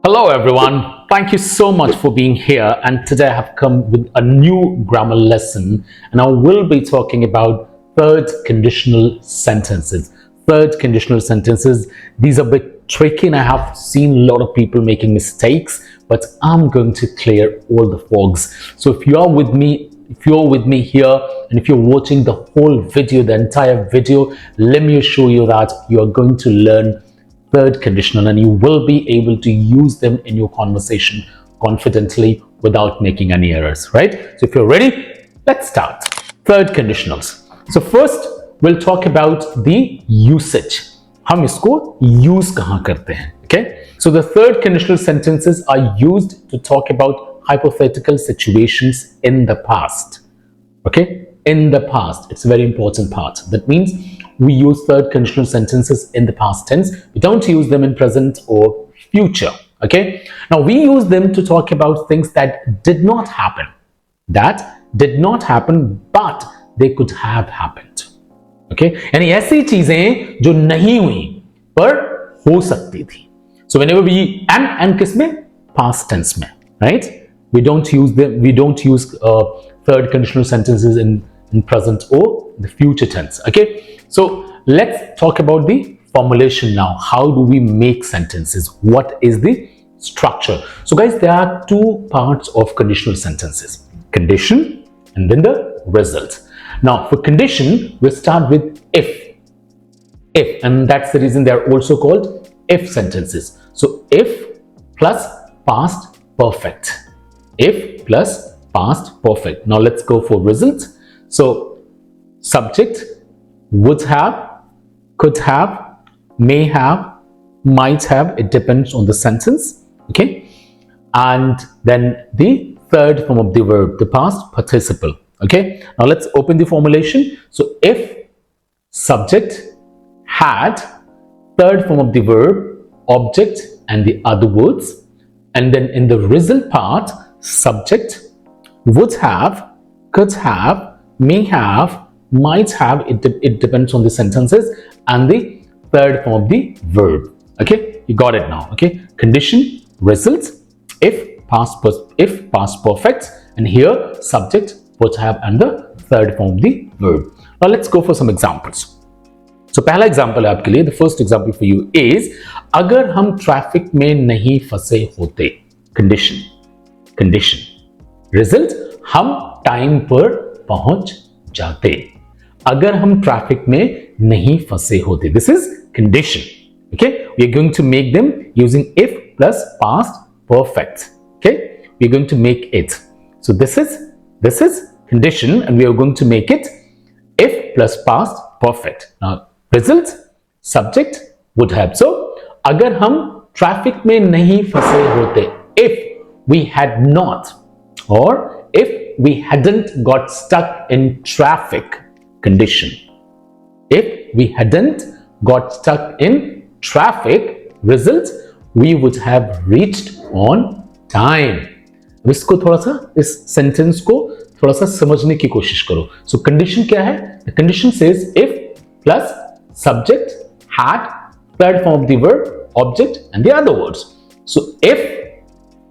Hello everyone, thank you so much for being here, and today I have come with a new grammar lesson and I will be talking about third conditional sentences. Third conditional sentences, these are a bit tricky and I have seen a lot of people making mistakes, but I'm going to clear all the fogs. So if you're with me here and if you're watching the whole video, the entire video, let me assure you that you are going to learn third conditional and you will be able to use them in your conversation confidently without making any errors, right? So if you're ready, let's start. Third conditionals. So first we'll talk about the usage. हम इसको use कहाँ करते हैं, okay? So the third conditional sentences are used to talk about hypothetical situations in the past, okay? In the past, it's a very important part. That means we use third conditional sentences in the past tense. We don't use them in present or future, okay? Now we use them to talk about things that did not happen. That did not happen, but they could have happened, okay? यानी ऐसी चीजें जो नहीं हुई पर हो सकती थी. So whenever we and किस में? Past tense में, right? We don't use them. We don't use third conditional sentences in present or the future tense, okay? So let's talk about the formulation now. How do we make sentences? What is the structure? So guys, there are two parts of conditional sentences: condition and then the result. Now for condition, we'll start with if, and that's the reason they are also called if sentences. So if plus past perfect. If plus past perfect. Now let's go for result. So subject, would have, could have, may have, might have, it depends on the sentence, okay? And then the third form of the verb, the past participle, okay? Now let's open the formulation. So if subject had, third form of the verb, object and the other words, and then in the result part, subject, would have, could have, may have, might have, it depends on the sentences, and the third form of the verb, okay? You got it now, okay? Condition, result, if past perfect, and here subject, would have, and the third form of the verb. Now let's go for some examples. So पहला example है आपके लिए, the first example for you is अगर हम traffic में नहीं फंसे होते, condition, result, हम टाइम पर पहुंच जाते. अगर हम ट्रैफिक में नहीं फंसे होते, this is condition, okay? We are going to make them using if plus past perfect, okay? We are going to make it. So this is condition and we are going to make it if plus past perfect. Now result, subject, would have. So अगर हम traffic में नहीं फंसे होते, if we had not, or if we hadn't got stuck in traffic, condition. If we hadn't got stuck in traffic, result, we would have reached on time. अब इसको थोड़ा सा, इस सेंटेंस को थोड़ा सा समझने की कोशिश करो. So condition क्या है? The condition says if plus subject had, third form of the verb, object and the other words. So if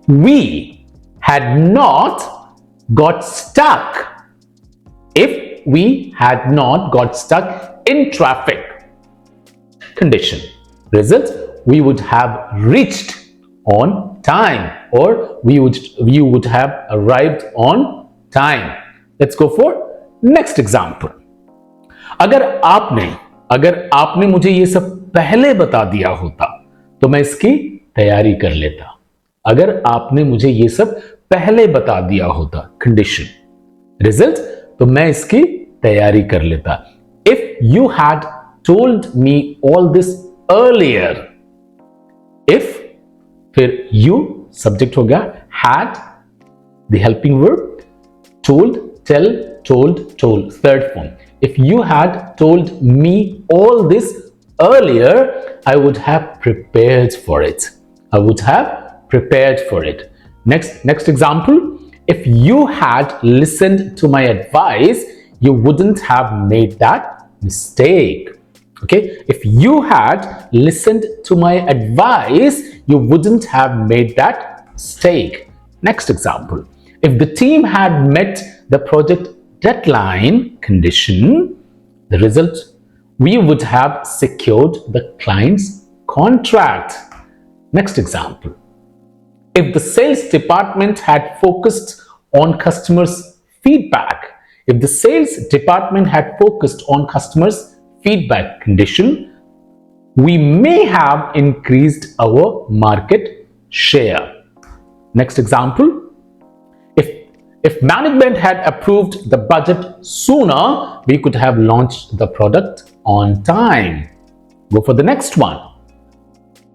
we had not got stuck, if we had not got stuck in traffic, condition, result, we would have reached on time, or you would have arrived on time. Let's go for next example. अगर आपने मुझे ये सब पहले बता दिया होता तो मैं इसकी तैयारी कर लेता. अगर आपने मुझे ये सब पहले बता दिया होता, condition, result, तो मैं इसकी तैयारी कर लेता. If you had told me all this earlier, if फिर you subject हो गया, had the helping verb, told, tell, told, third form. If you had told me all this earlier, I would have prepared for it. I would have prepared for it. Next example. If you had listened to my advice, you wouldn't have made that mistake. Okay? If you had listened to my advice, you wouldn't have made that mistake. Next example. If the team had met the project deadline condition, the result, we would have secured the client's contract. Next example. If the sales department had focused on customers' feedback, if the sales department had focused on customers' feedback condition, we may have increased our market share. Next example. If management had approved the budget sooner, we could have launched the product on time. Go for the next one.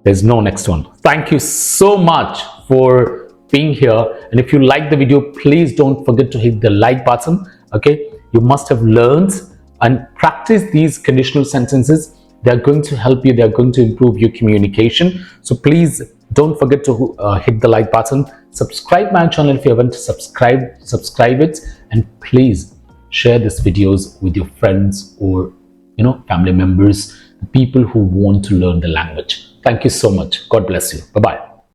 There's no next one. Thank you so much for being here. And if you like the video, please don't forget to hit the like button. Okay, you must have learned and practice these conditional sentences. They're going to help you. They're going to improve your communication. So please don't forget to hit the like button. Subscribe my channel if you haven't subscribe it, and please share these videos with your friends or family members, people who want to learn the language. Thank you so much. God bless you. Bye bye.